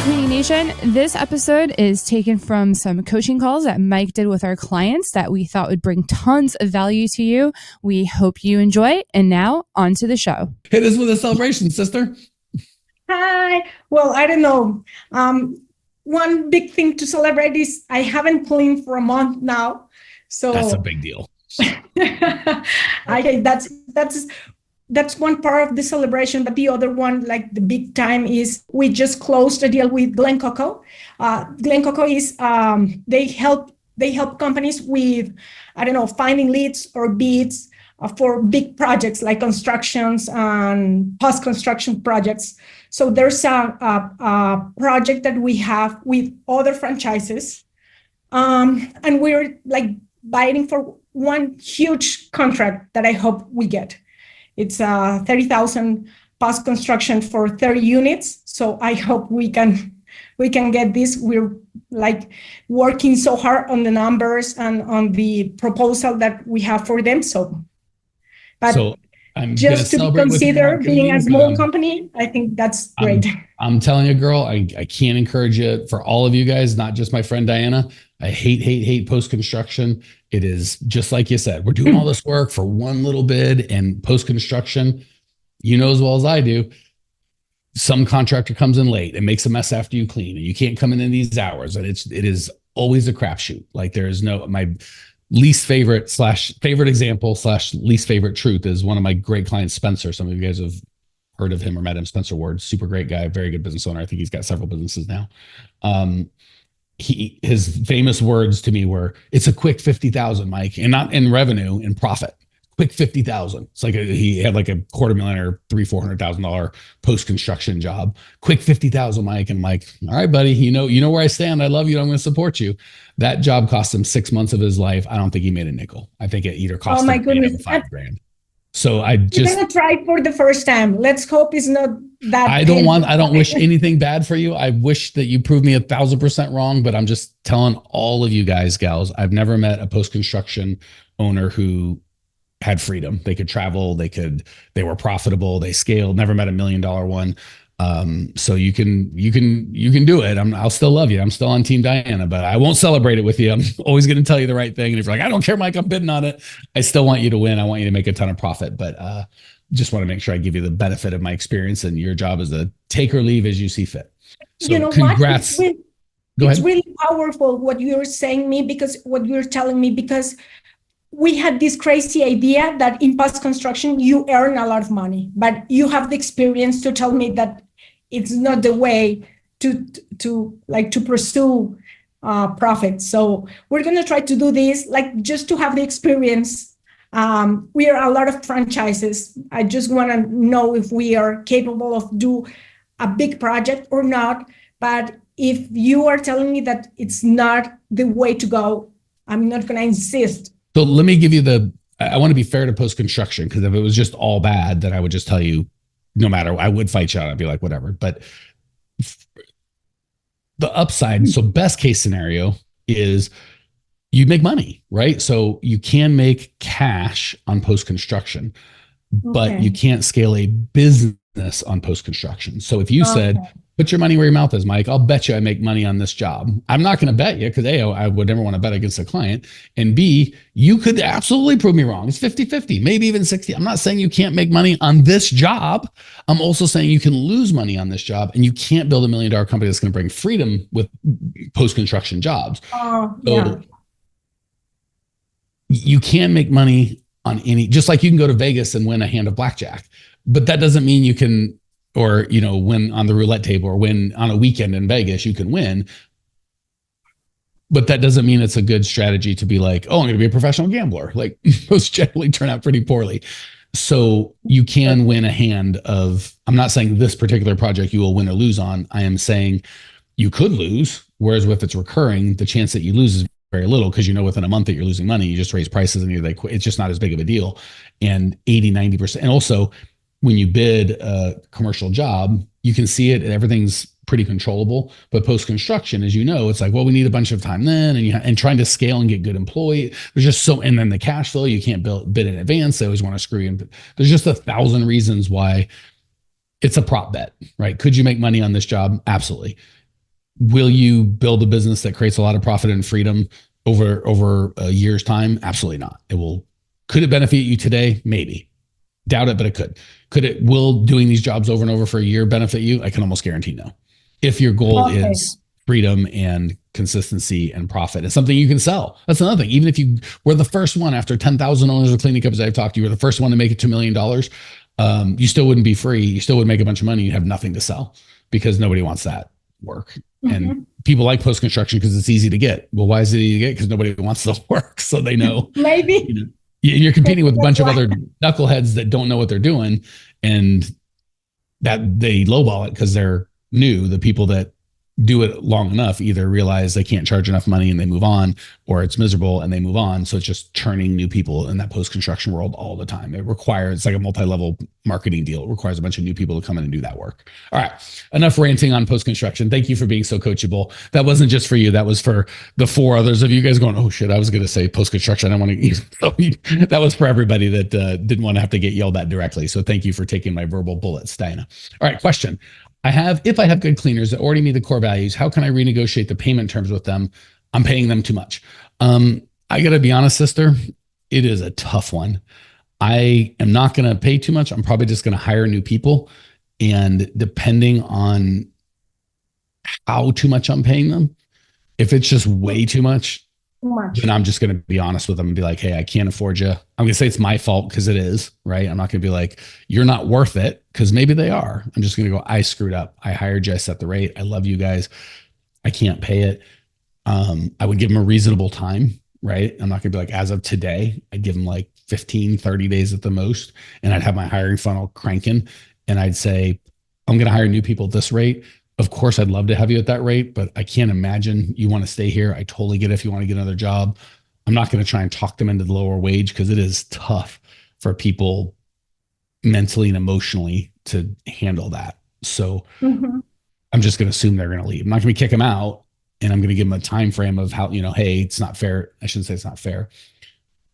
Meeting Nation, this episode is taken from some coaching calls that Mike did with our clients that we thought would bring tons of value to you. We hope you enjoy. And now on to the show. Hit us with a celebration, sister. Hi. Well, I don't know. One big thing to celebrate is I haven't cleaned for a month now. So that's a big deal. Okay, that's one part of the celebration, but the other one, like the big time, is we just closed a deal with Glen Coco. Glen Coco is they help companies with, I don't know, finding leads or bids for big projects like constructions and post-construction projects. So there's a project that we have with other franchises, and we're like bidding for one huge contract that I hope we get. It's 30,000 post construction for 30 units. So I hope we can get this. We're like working so hard on the numbers and on the proposal that we have for them. So I'm just to consider being a small company, I think that's great. I'm telling you, girl, I can't encourage you, for all of you guys, not just my friend Diana. I hate post-construction. It is just like you said, we're doing all this work for one little bid, and post-construction, you know as well as I do, some contractor comes in late and makes a mess after you clean, and you can't come in these hours. And it is always a crapshoot. Like there is no, my least favorite / favorite example / least favorite truth is one of my great clients, Spencer. Some of you guys have heard of him or met him. Spencer Ward, super great guy, very good business owner. I think he's got several businesses now. His famous words to me were, "It's a quick 50,000, Mike," and not in revenue, in profit. Quick 50,000. It's like he had like a $250,000 or $300,000-$400,000 post-construction job. Quick 50,000, Mike. And I'm like, all right, buddy, you know where I stand. I love you. I'm going to support you. That job cost him 6 months of his life. I don't think he made a nickel. I think it either cost him $5,000. So I just gonna try for the first time. Let's hope it's not that. I don't wish anything bad for you. I wish that you proved me 1,000% wrong, but I'm just telling all of you guys, gals, I've never met a post-construction owner who had freedom. They could travel, they were profitable, they scaled, never met $1 million one. So you can do it. I'll still love you. I'm still on Team Diana, but I won't celebrate it with you. I'm always going to tell you the right thing. And if you're like, I don't care, Mike, I'm bidding on it, I still want you to win. I want you to make a ton of profit, but just want to make sure I give you the benefit of my experience, and your job is to take or leave as you see fit. So you know, congrats. It's really powerful what you're saying me, because what you're telling me, because we had this crazy idea that in post construction you earn a lot of money, but you have the experience to tell me that it's not the way to pursue profit. So we're going to try to do this, like, just to have the experience. We are a lot of franchises. I just want to know if we are capable of do a big project or not. But if you are telling me that it's not the way to go, I'm not going to insist. So let me give you I want to be fair to post-construction, because if it was just all bad, then I would just tell you, no matter, I would fight you out. I'd be like, whatever. But the upside, so best case scenario is you make money, right? So you can make cash on post-construction, but you can't scale a business on post-construction. So if you said, put your money where your mouth is, Mike, I'll bet you I make money on this job. I'm not going to bet you, because A, I would never want to bet against a client. And B, you could absolutely prove me wrong. It's 50-50, maybe even 60. I'm not saying you can't make money on this job. I'm also saying you can lose money on this job, and you can't build $1 million company that's going to bring freedom with post-construction jobs. So you can make money on just like you can go to Vegas and win a hand of blackjack, but that doesn't mean you can, or, win on the roulette table, or win on a weekend in Vegas, you can win. But that doesn't mean it's a good strategy to be like, oh, I'm going to be a professional gambler. Like, most generally turn out pretty poorly. So you can win a hand of, I'm not saying this particular project you will win or lose on. I am saying you could lose. Whereas if it's recurring, the chance that you lose is very little, because within a month that you're losing money, you just raise prices and it's just not as big of a deal. And 80-90%. And also, when you bid a commercial job, you can see it and everything's pretty controllable. But post-construction, as you know, it's like, well, we need a bunch of time then, and trying to scale and get good employee. There's just and then the cash flow, you can't bid in advance. They always want to screw you in. There's just 1,000 reasons why it's a prop bet, right? Could you make money on this job? Absolutely. Will you build a business that creates a lot of profit and freedom over a year's time? Absolutely not. Could it benefit you today? Maybe. Doubt it, but it could. Will doing these jobs over and over for a year benefit you? I can almost guarantee no. If your goal is freedom and consistency and profit, it's something you can sell. That's another thing. Even if you were the first one after 10,000 owners of cleaning companies I've talked to, you were the first one to make it $2 million, you still wouldn't be free. You still would make a bunch of money. You have nothing to sell because nobody wants that work. And people like post-construction because it's easy to get. Well, why is it easy to get? Because nobody wants the work. So they know. Maybe. You're competing with a bunch of other knuckleheads that don't know what they're doing, and that they lowball it because they're new. The people that do it long enough either realize they can't charge enough money and they move on, or it's miserable and they move on. So it's just churning new people in that post-construction world all the time. It's like a multi-level marketing deal. It requires a bunch of new people to come in and do that work. All right. Enough ranting on post-construction. Thank you for being so coachable. That wasn't just for you. That was for the 4 others of you guys going, oh shit, I was going to say post-construction. I want to so that was for everybody that didn't want to have to get yelled at directly. So thank you for taking my verbal bullets, Diana. All right. Question. If I have good cleaners that already meet the core values, how can I renegotiate the payment terms with them? I'm paying them too much. I got to be honest, sister, it is a tough one. I am not going to pay too much. I'm probably just going to hire new people. And depending on how too much I'm paying them, if it's just way too much, then I'm just going to be honest with them and be like, hey, I can't afford you. I'm going to say it's my fault because it is, right? I'm not going to be like, you're not worth it, because maybe they are. I'm just going to go, I screwed up. I hired you. I set the rate. I love you guys. I can't pay it. I would give them a reasonable time, right? I'm not going to be like, as of today, I'd give them like 15, 30 days at the most. And I'd have my hiring funnel cranking. And I'd say, I'm going to hire new people at this rate. Of course, I'd love to have you at that rate, but I can't imagine you want to stay here. I totally get it if you want to get another job. I'm not going to try and talk them into the lower wage because it is tough for people mentally and emotionally to handle that. So I'm just going to assume they're going to leave. I'm not going to kick them out, and I'm going to give them a time frame of how, hey, it's not fair. I shouldn't say it's not fair.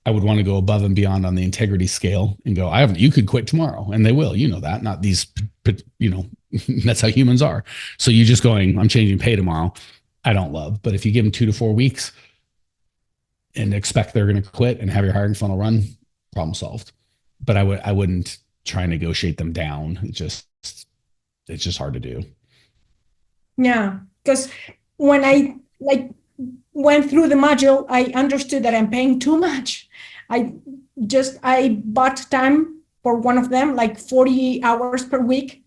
I would want to go above and beyond on the integrity scale and go, you could quit tomorrow, and they will, that, not these, that's how humans are. So you just going, I'm changing pay tomorrow. I don't love, but if you give them 2 to 4 weeks and expect they're going to quit and have your hiring funnel run, problem solved. But I wouldn't try and negotiate them down. It's just hard to do. Yeah. Because when I went through the module, I understood that I'm paying too much. I bought time for one of them, like 40 hours per week,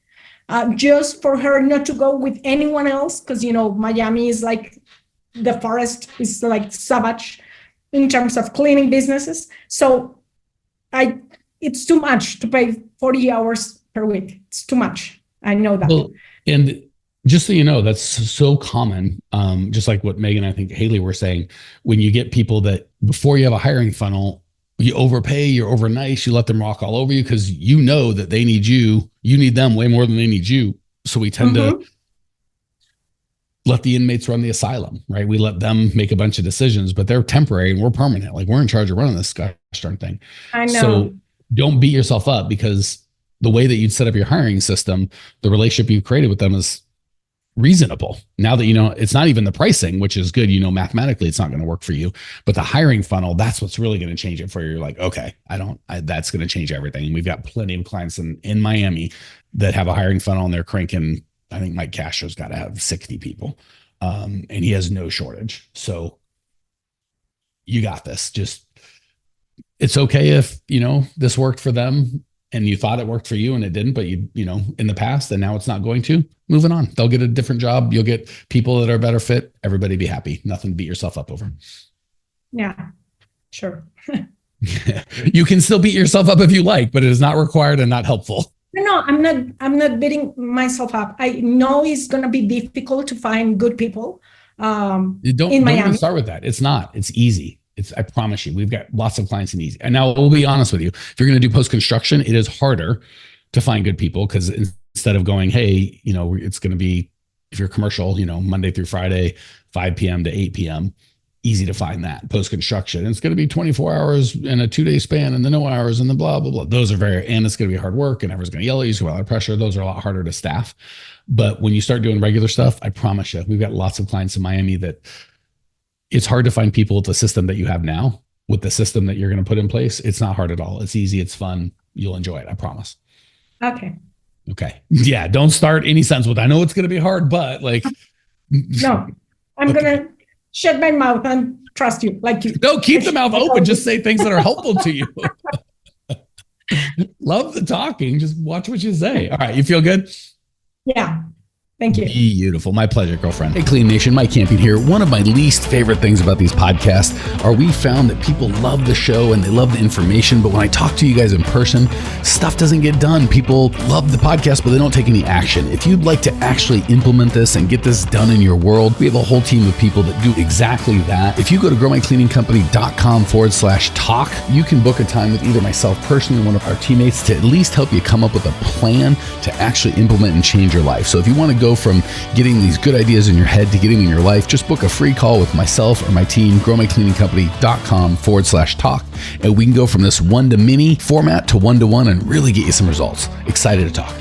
just for her not to go with anyone else. Because, Miami is like, the forest is like savage in terms of cleaning businesses. So it's too much to pay 40 hours per week. It's too much. I know that. Well, and just so you know, that's so common. Just like what Megan, I think Haley were saying, when you get people that before you have a hiring funnel, you overpay, you're over nice, you let them walk all over you because you know that they need you need them way more than they need you. So we tend to let the inmates run the asylum, right? We let them make a bunch of decisions, but they're temporary and we're permanent. Like, we're in charge of running this gosh darn thing. I know. So don't beat yourself up, because the way that you'd set up your hiring system, the relationship you've created with them is reasonable. Now that it's not even the pricing, which is good, mathematically it's not going to work for you, but the hiring funnel, that's what's really going to change it for you. You're like, okay, that's going to change everything. And we've got plenty of clients in Miami that have a hiring funnel and they're cranking. I think Mike Castro's got to have 60 people, and he has no shortage. So you got this. Just, it's okay if, this worked for them and you thought it worked for you and it didn't, but you in the past, and now it's not going to. Moving on. They'll get a different job. You'll get people that are better fit. Everybody be happy. Nothing to beat yourself up over. Yeah, sure. You can still beat yourself up if you like, but it is not required and not helpful. No, I'm not beating myself up. I know it's going to be difficult to find good people Don't Miami. Even start with that. It's not. It's easy. I promise you, we've got lots of clients in easy. And now we'll be honest with you. If you're going to do post-construction, it is harder to find good people, because instead of going, hey, it's going to be, if you're commercial, Monday through Friday, 5 p.m. to 8 p.m., easy to find that post-construction. It's going to be 24 hours in a 2-day span and the no hours and the blah, blah, blah. Those are and it's going to be hard work and everyone's going to yell at you. So a lot of pressure. Those are a lot harder to staff. But when you start doing regular stuff, I promise you, we've got lots of clients in Miami that it's hard to find people with the system that you have now, with the system that you're going to put in place. It's not hard at all. It's easy. It's fun. You'll enjoy it. I promise. Okay. Okay. Yeah. Don't start any sentence with, I know it's going to be hard, but like. No, I'm going to shut my mouth and trust you like you. No, keep the mouth open. Just say things that are helpful to you. Love the talking. Just watch what you say. All right. You feel good? Yeah. Thank you. Beautiful. My pleasure, girlfriend. Hey, Clean Nation, Mike Camping here. One of my least favorite things about these podcasts are we found that people love the show and they love the information, but when I talk to you guys in person, stuff doesn't get done. People love the podcast, but they don't take any action. If you'd like to actually implement this and get this done in your world, we have a whole team of people that do exactly that. If you go to growmycleaningcompany.com/talk, you can book a time with either myself personally or one of our teammates to at least help you come up with a plan to actually implement and change your life. So if you want to go from getting these good ideas in your head to getting in your life, just book a free call with myself or my team, growmycleaningcompany.com/talk. And we can go from this one-to-many format to one-to-one and really get you some results. Excited to talk.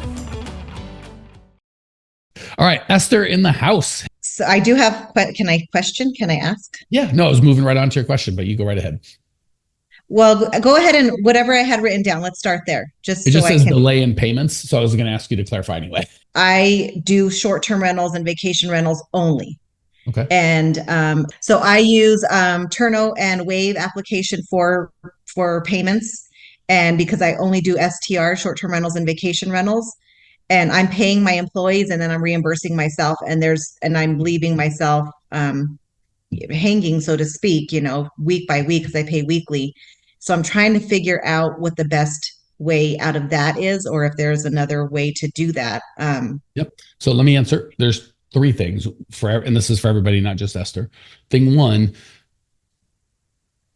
All right, Esther in the house. So I do have, can I ask? Yeah, no, I was moving right on to your question, but you go right ahead. Well, go ahead and whatever I had written down, let's start there. It just says delay in payments. So I was going to ask you to clarify anyway. I do short-term rentals and vacation rentals only. Okay. And so I use Turno and Wave application for payments. And because I only do STR, short-term rentals and vacation rentals, and I'm paying my employees and then I'm reimbursing myself, and I'm leaving myself hanging, so to speak, week by week, because I pay weekly. So I'm trying to figure out what the best way out of that is, or if there's another way to do that. Yep. So let me answer. There's 3 things and this is for everybody, not just Esther. Thing 1,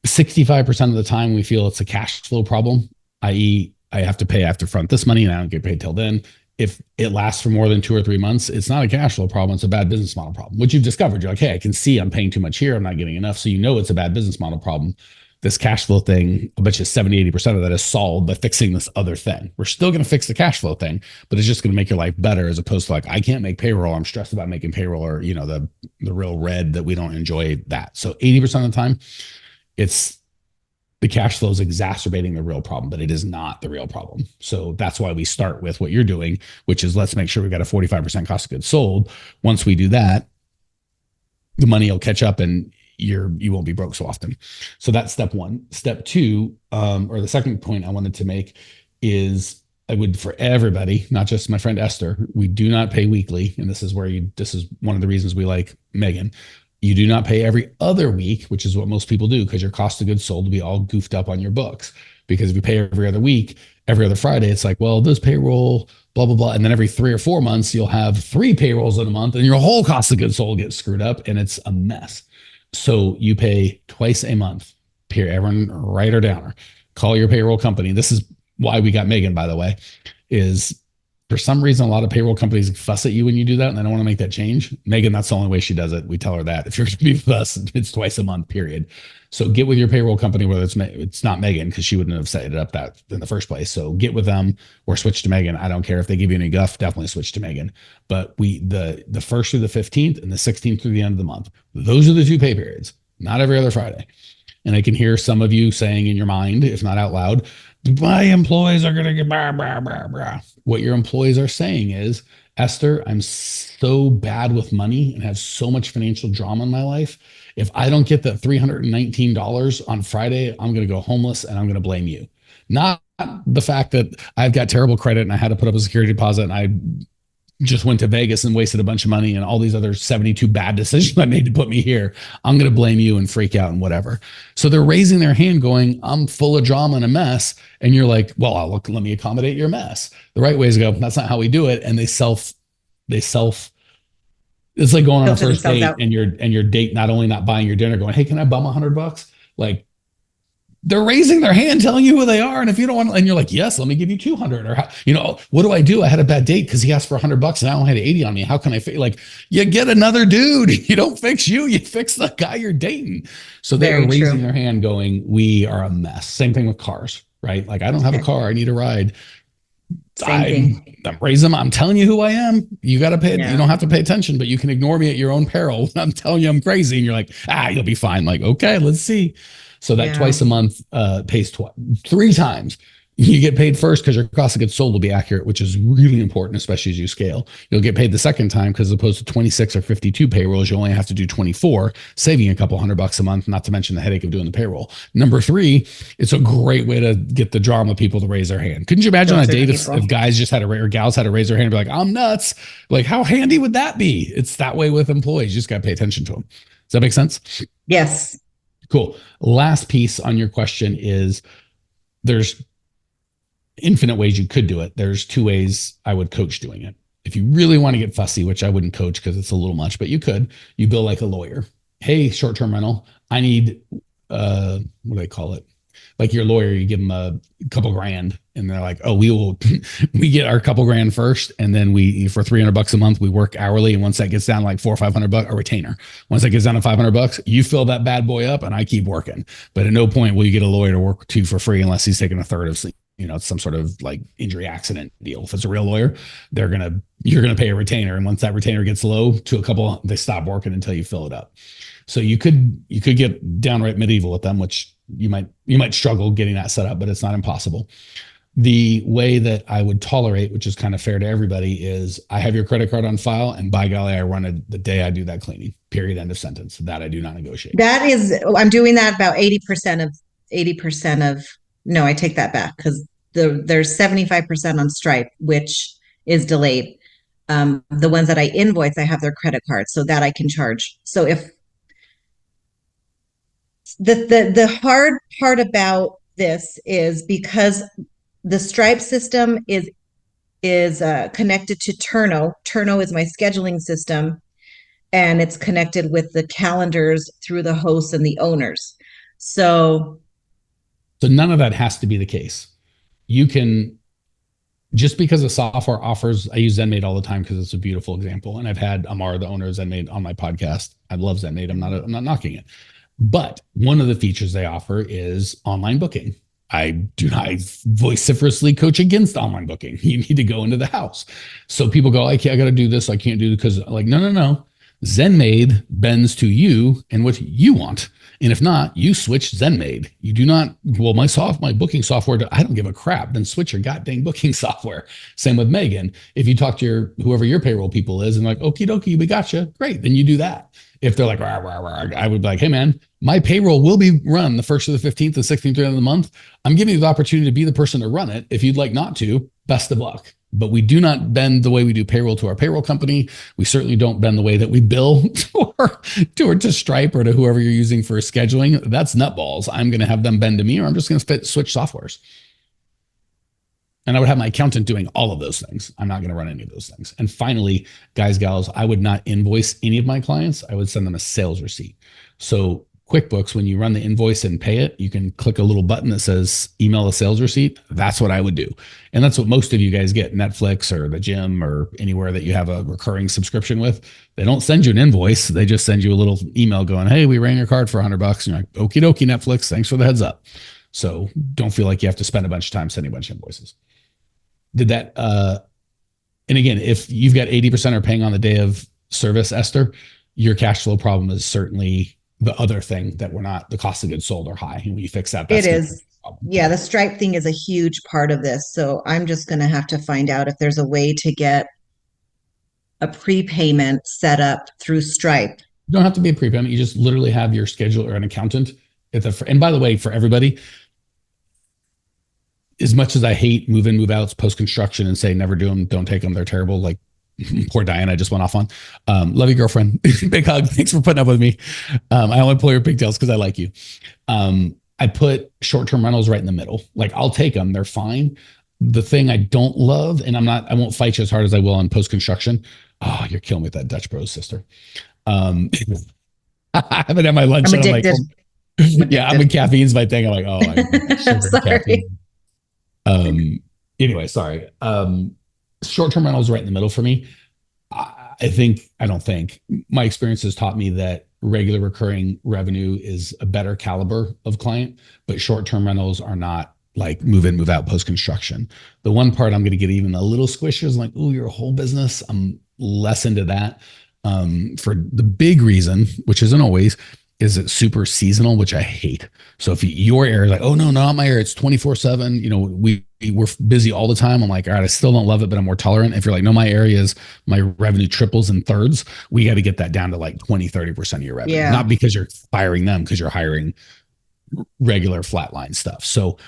65% of the time we feel it's a cash flow problem, i.e. I have to front this money and I don't get paid till then. If it lasts for more than 2 or 3 months, it's not a cash flow problem. It's a bad business model problem, which you've discovered. You're like, hey, I can see I'm paying too much here. I'm not getting enough. So it's a bad business model problem. This cash flow thing, I bet you 70, 80% of that is solved by fixing this other thing. We're still going to fix the cash flow thing, but it's just going to make your life better, as opposed to like, I can't make payroll. I'm stressed about making payroll, or, the real red that we don't enjoy that. So 80% of the time, it's the cash flow is exacerbating the real problem, but it is not the real problem. So that's why we start with what you're doing, which is let's make sure we've got a 45% cost of goods sold. Once we do that, the money will catch up and you won't be broke so often. So that's step 1. Step 2, or the second point I wanted to make is I would, for everybody, not just my friend Esther, we do not pay weekly. And this is one of the reasons we like Megan. You do not pay every other week, which is what most people do, because your cost of goods sold will be all goofed up on your books. Because if you pay every other week, every other Friday, it's like, well, this payroll, blah, blah, blah. And then every 3 or 4 months, you'll have 3 payrolls in a month and your whole cost of goods sold gets screwed up and it's a mess. So you pay twice a month. Everyone write her down. Call your payroll company. This is why we got Megan, by the way, is for some reason, a lot of payroll companies fuss at you when you do that and they don't want to make that change. Megan, that's the only way she does it. We tell her that if you're going to be with us, it's twice a month, period. So get with your payroll company, whether it's not Megan, because she wouldn't have set it up that in the first place. So get with them or switch to Megan. I don't care if they give you any guff, definitely switch to Megan. But the 1st through the 15th and the 16th through the end of the month, those are the 2 pay periods, not every other Friday. And I can hear some of you saying in your mind, if not out loud, my employees are going to get blah, blah, blah, blah. What your employees are saying is, Esther, I'm so bad with money and have so much financial drama in my life. If I don't get that $319 on Friday, I'm going to go homeless and I'm going to blame you. Not the fact that I've got terrible credit and I had to put up a security deposit and I just went to Vegas and wasted a bunch of money and all these other 72 bad decisions I made to put me here. I'm going to blame you and freak out and whatever. So they're raising their hand going, I'm full of drama and a mess. And you're like, well, let me accommodate your mess. The right way is to go, that's not how we do it. And it's like going on a first date and your date not only not buying your dinner going, hey, can I bum $100? Like, they're raising their hand, telling you who they are. And if you don't want, and you're like, yes, let me give you 200, or what do I do? I had a bad date because he asked for $100 and I only had 80 on me. How can I fix? Like, you get another dude. You don't fix you fix the guy you're dating. So they're raising their hand going, we are a mess. Same thing with cars, right? Like, I don't have a car. I need a ride. I'm raising them. I'm telling you who I am. You got to pay. You don't have to pay attention, but you can ignore me at your own peril. I'm telling you I'm crazy. And you're like, you'll be fine. Like, okay, let's see. So that twice a month pays 3 times. You get paid first because your cost of goods sold will be accurate, which is really important, especially as you scale. You'll get paid the second time because as opposed to 26 or 52 payrolls, you only have to do 24, saving a couple $100 a month, not to mention the headache of doing the payroll. Number 3, it's a great way to get the drama people to raise their hand. Couldn't you imagine on a date if guys just had or gals had to raise their hand and be like, I'm nuts. Like, how handy would that be? It's that way with employees. You just got to pay attention to them. Does that make sense? Yes. Cool. Last piece on your question is there's infinite ways you could do it. There's 2 ways I would coach doing it. If you really want to get fussy, which I wouldn't coach because it's a little much, but you could, you bill like a lawyer. Hey, short-term rental, I need, what do they call it? Like your lawyer, you give them a couple grand and they're like, oh, we get our couple grand first. And then for $300 a month, we work hourly. And once that gets down like $400 or $500, a retainer. Once that gets down to $500, you fill that bad boy up and I keep working. But at no point will you get a lawyer to work to you for free unless he's taking a third of, it's some sort of like injury accident deal. If it's a real lawyer, you're going to pay a retainer. And once that retainer gets low to a couple, they stop working until you fill it up. So you could get downright medieval with them, which you might struggle getting that set up, but it's not impossible. The way that I would tolerate, which is kind of fair to everybody, is I have your credit card on file, and by golly, I run it the day I do that cleaning. Period. End of sentence. That I do not negotiate. I'm doing that about 80% of. No, I take that back because there's 75% on Stripe, which is delayed. The ones that I invoice, I have their credit card, so that I can charge. So if the hard part about this is because the Stripe system is connected to Turno. Turno is my scheduling system, and it's connected with the calendars through the hosts and the owners. So none of that has to be the case. You can, just because a software offers, I use ZenMaid all the time because it's a beautiful example. And I've had Amar, the owner of ZenMaid, on my podcast. I love ZenMaid. I'm not knocking it. But one of the features they offer is online booking. I vociferously coach against online booking. You need to go into the house. So people go, I got to do this. I can't do it because like, no. ZenMaid bends to you and what you want. And if not, you switch ZenMaid. You do not, my booking software, I don't give a crap. Then switch your goddamn booking software. Same with Megan. If you talk to whoever your payroll people is and like, okie dokie, we got you. Great. Then you do that. If they're like, rah, rah, rah, I would be like, hey man, my payroll will be run the 1st to the 15th, the 16th of the month. I'm giving you the opportunity to be the person to run it. If you'd like not to, best of luck. But we do not bend the way we do payroll to our payroll company. We certainly don't bend the way that we bill to Stripe or to whoever you're using for scheduling. That's nutballs. I'm going to have them bend to me, or I'm just going to switch softwares. And I would have my accountant doing all of those things. I'm not going to run any of those things. And finally, guys, gals, I would not invoice any of my clients. I would send them a sales receipt. So QuickBooks, when you run the invoice and pay it, you can click a little button that says email a sales receipt. That's what I would do. And that's what most of you guys get, Netflix or the gym or anywhere that you have a recurring subscription with. They don't send you an invoice. They just send you a little email going, hey, we ran your card for $100. And you're like, okie dokie, Netflix. Thanks for the heads up. So don't feel like you have to spend a bunch of time sending a bunch of invoices. Did that, and again, if you've got 80% are paying on the day of service, Esther, your cash flow problem is certainly the other thing that the cost of goods sold are high. And when you fix that, that's it is. Yeah, the Stripe thing is a huge part of this. So I'm just going to have to find out if there's a way to get a prepayment set up through Stripe. You don't have to be a prepayment. You just literally have your schedule or an accountant. And by the way, for everybody, as much as I hate move in, move outs, post-construction and say never do them, don't take them, they're terrible. Like poor Diane, I just went off on. Love you, girlfriend. Big hug. Thanks for putting up with me. I only pull your pigtails because I like you. I put short-term rentals right in the middle. Like I'll take them. They're fine. The thing I don't love, and I won't fight you as hard as I will on post-construction. Oh, you're killing me with that Dutch Bros, sister. I haven't had my lunch. I'm addicted. Yeah, I'm a caffeine's my thing. I'm like, oh, sugar, Sorry. caffeine. Anyway, sorry. Short-term rentals right in the middle for me. I don't think my experience has taught me that regular recurring revenue is a better caliber of client, but short-term rentals are not like move in, move out post-construction. The one part I'm going to get even a little squishy is like, oh, you're a whole business. I'm less into that. For the big reason, which isn't always, is it super seasonal, which I hate. So if your area is like, oh no, not my area, it's 24/7. We're busy all the time. I'm like, all right, I still don't love it, but I'm more tolerant. If you're like, no, my area is my revenue triples and thirds, we got to get that down to like 20-30% of your revenue. Yeah. Not because you're firing them, because you're hiring regular flatline stuff. So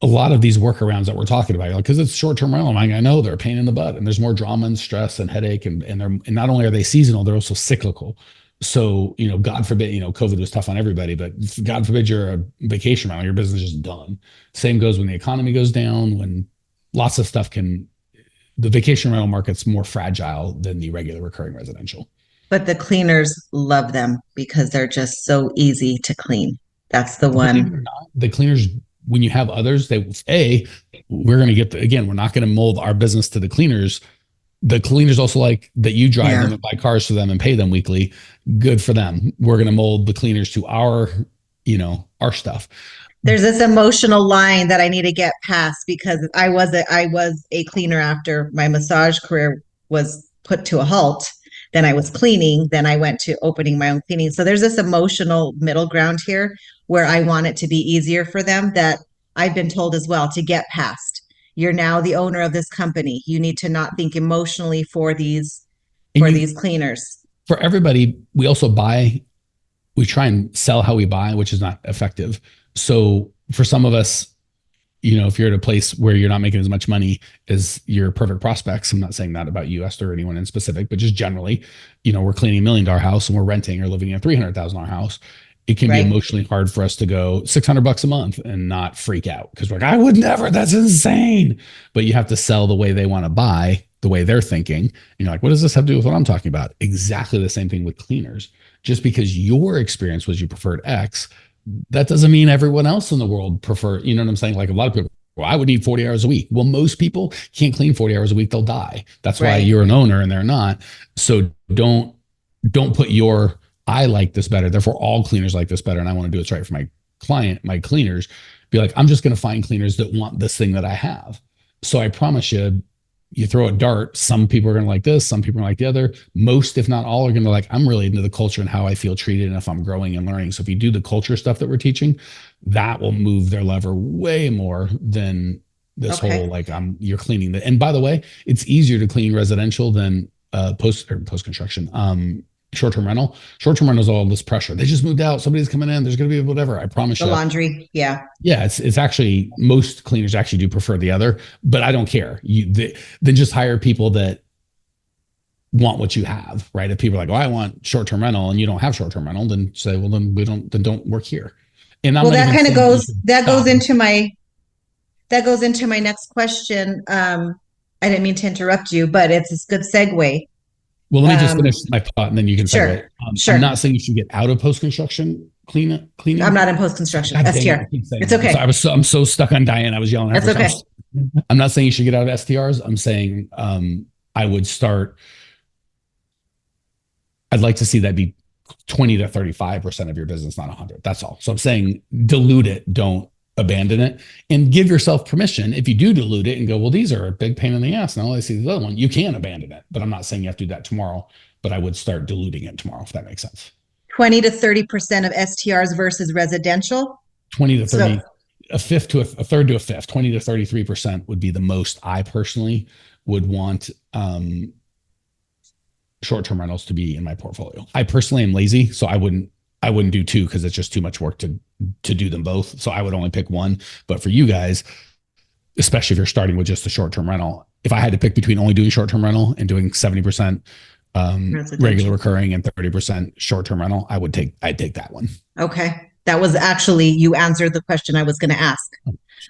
a lot of these workarounds that we're talking about, because it's short-term rental, I know they're a pain in the butt and there's more drama and stress and headache, and not only are they seasonal, they're also cyclical. So, God forbid, COVID was tough on everybody, but God forbid you're a vacation rental, your business is just done. Same goes when the economy goes down, when lots of stuff the vacation rental market's more fragile than the regular recurring residential. But the cleaners love them because they're just so easy to clean. That's the one. Believe it or not, the cleaners, when you have others, we're going to get we're not going to mold our business to the cleaners. The cleaners also like that you drive them and buy cars for them and pay them weekly. Good for them. We're going to mold the cleaners to our stuff. There's this emotional line that I need to get past because I was a cleaner after my massage career was put to a halt. Then I was cleaning. Then I went to opening my own cleaning. So there's this emotional middle ground here where I want it to be easier for them, that I've been told as well to get past. You're now the owner of this company. You need to not think emotionally for these cleaners. For everybody, we try and sell how we buy, which is not effective. So for some of us, if you're at a place where you're not making as much money as your perfect prospects, I'm not saying that about you, Esther, or anyone in specific, but just generally, we're cleaning $1 million house and we're renting or living in a $300,000 house. It can be emotionally hard for us to go $600 a month and not freak out because we're like, I would never, that's insane. But you have to sell the way they want to buy, the way they're thinking. And you're like, what does this have to do with what I'm talking about? Exactly the same thing with cleaners. Just because your experience was you preferred X, that doesn't mean everyone else in the world prefer, you know what I'm saying? Like a lot of people, well, I would need 40 hours a week. Well, most people can't clean 40 hours a week. They'll die. That's why you're an owner and they're not. So don't put I like this better, therefore all cleaners like this better, and I want to do what's right for my client, my cleaners. Be like, I'm just going to find cleaners that want this thing that I have. So I promise you throw a dart, some people are going to like this, some people are like the other. Most, if not all, are going to like, I'm really into the culture and how I feel treated and if I'm growing and learning. So if you do the culture stuff that we're teaching, that will move their lever way more than this whole, like, you're cleaning that. And by the way, it's easier to clean residential than post-construction. Short-term rental. Short-term rental is all this pressure. They just moved out. Somebody's coming in. There's going to be whatever. I promise you. The laundry. Yeah. Yeah. It's actually, most cleaners actually do prefer the other, but I don't care. Then just hire people that want what you have, right? If people are like, oh, I want short-term rental and you don't have short-term rental, then say, well, then don't work here. And that kind of goes into my next question. I didn't mean to interrupt you, but it's a good segue. Well, let me just finish my thought and then you can sure. I'm not saying you should get out of post-construction cleaning. I'm not in post-construction. STR. It's okay. So I'm so stuck on Diane. I was yelling at her. That's okay. I'm not saying you should get out of STRs. I'm saying I would start. I'd like to see that be 20 to 35% of your business, not 100. That's all. So I'm saying dilute it. Don't abandon it, and give yourself permission. If you do dilute it and go, well, these are a big pain in the ass, and I see the other one, you can abandon it. But I'm not saying you have to do that tomorrow, but I would start diluting it tomorrow, if that makes sense. 20 to 30% of STRs versus residential. 20 to 30, a third to a fifth, 20 to 33% would be the most I personally would want short-term rentals to be in my portfolio. I personally am lazy, so I wouldn't do two because it's just too much work to do them both. So I would only pick one. But for you guys, especially if you're starting with just a short-term rental, if I had to pick between only doing short-term rental and doing 70% regular recurring and 30% short-term rental, I'd take that one. Okay. That was actually, you answered the question I was going to ask.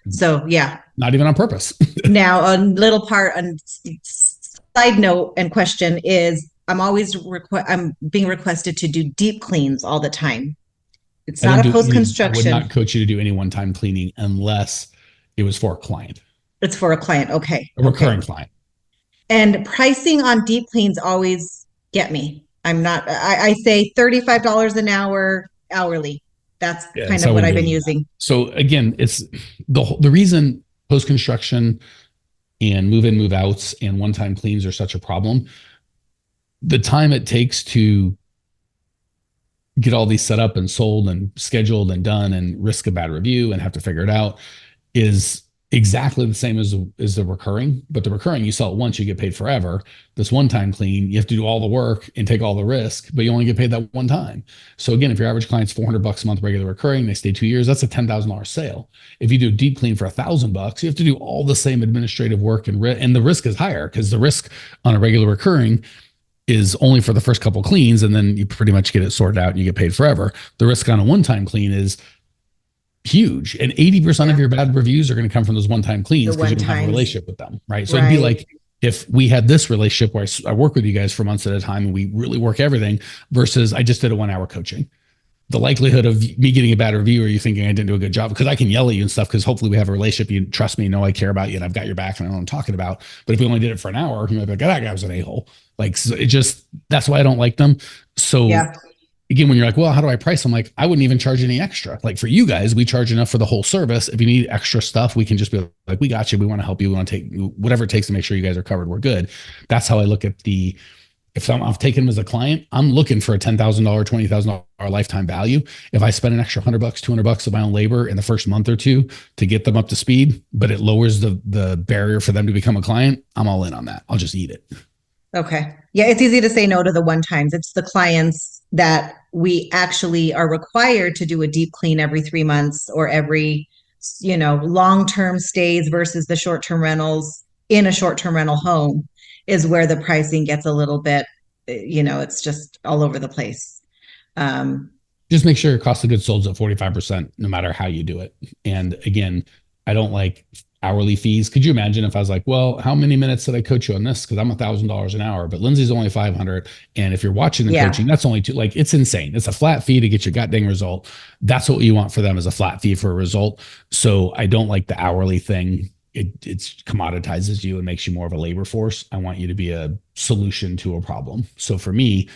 So yeah. Not even on purpose. Now, a little part, on side note and question is, I'm always I'm being requested to do deep cleans all the time. It's not a I would post-construction. not coach you to do any one-time cleaning unless it was for a client, It's for a client. Okay. a recurring client. And pricing on deep cleans always get me. I say $35 an hour hourly. That's kind of what I've been using. So again, it's the reason post-construction and move-in, move-outs and one-time cleans are such a problem. The time it takes to get all these set up and sold and scheduled and done and risk a bad review and have to figure it out is exactly the same as the recurring. But the recurring, you sell it once, you get paid forever. This one-time clean, you have to do all the work and take all the risk, but you only get paid that one time. So again, if your average client's $400 a month regular recurring, they stay 2 years, that's a $10,000 sale. If you do a deep clean for $1,000, you have to do all the same administrative work and the risk is higher because the risk on a regular recurring is only for the first couple cleans, and then you pretty much get it sorted out and you get paid forever. The risk on a one-time clean is huge, and 80% of your bad reviews are going to come from those one-time cleans because you don't have a relationship with them, right? So it'd be like if we had this relationship where I work with you guys for months at a time and we really work everything versus I just did a 1 hour coaching. The likelihood of me getting a bad review or you thinking I didn't do a good job, because I can yell at you and stuff, because hopefully we have a relationship. You trust me, know I care about you, and I've got your back and I know what I'm talking about. But if we only did it for an hour, you might be like, oh, that guy was an a-hole. Like, so it just, that's why I don't like them. So again, when you're like, well, how do I price? I'm like, I wouldn't even charge any extra. Like for you guys, we charge enough for the whole service. If you need extra stuff, we can just be like, we got you. We want to help you. We want to take whatever it takes to make sure you guys are covered. We're good. That's how I look at if I've taken them as a client, I'm looking for a $10,000, $20,000 lifetime value. If I spend an extra $100, $200 of my own labor in the first month or two to get them up to speed, but it lowers the barrier for them to become a client, I'm all in on that. I'll just eat it. Okay. Yeah, it's easy to say no to the one times. It's the clients that we actually are required to do a deep clean every 3 months or every, long-term stays versus the short-term rentals in a short-term rental home is where the pricing gets a little bit, it's just all over the place. Just make sure your cost of goods sold is at 45%, no matter how you do it. And again, I don't like hourly fees. Could you imagine if I was like, well, how many minutes did I coach you on this? Because I'm $1,000 an hour, but Lindsay's only 500. And if you're watching the coaching, that's only it's insane. It's a flat fee to get your goddamn result. That's what you want for them, is a flat fee for a result. So I don't like the hourly thing. It commoditizes you and makes you more of a labor force. I want you to be a solution to a problem. So for me,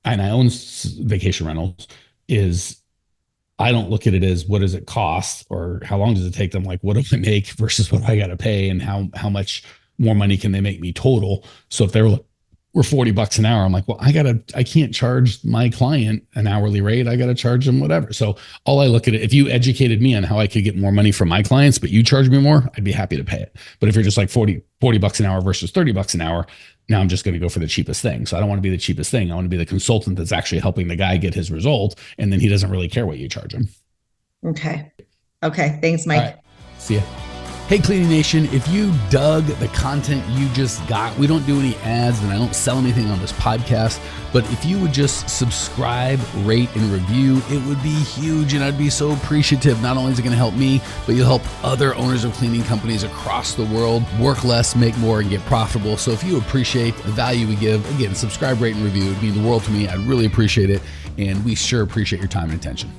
and I own vacation rentals, I don't look at it as what does it cost or how long does it take them? Like, what do I make versus what I got to pay, and how much more money can they make me total? So if we're $40 an hour, I'm like, well, I can't charge my client an hourly rate. I got to charge them whatever. So all I look at it, if you educated me on how I could get more money from my clients, but you charge me more, I'd be happy to pay it. But if you're just like $40 an hour versus $30 an hour, now I'm just going to go for the cheapest thing. So I don't want to be the cheapest thing. I want to be the consultant that's actually helping the guy get his result. And then he doesn't really care what you charge him. Okay. Thanks, Mike. All right. See ya. Hey, Cleaning Nation, if you dug the content you just got, we don't do any ads and I don't sell anything on this podcast, but if you would just subscribe, rate, and review, it would be huge and I'd be so appreciative. Not only is it going to help me, but you'll help other owners of cleaning companies across the world work less, make more, and get profitable. So if you appreciate the value we give, again, subscribe, rate, and review. It would mean the world to me. I'd really appreciate it. And we sure appreciate your time and attention.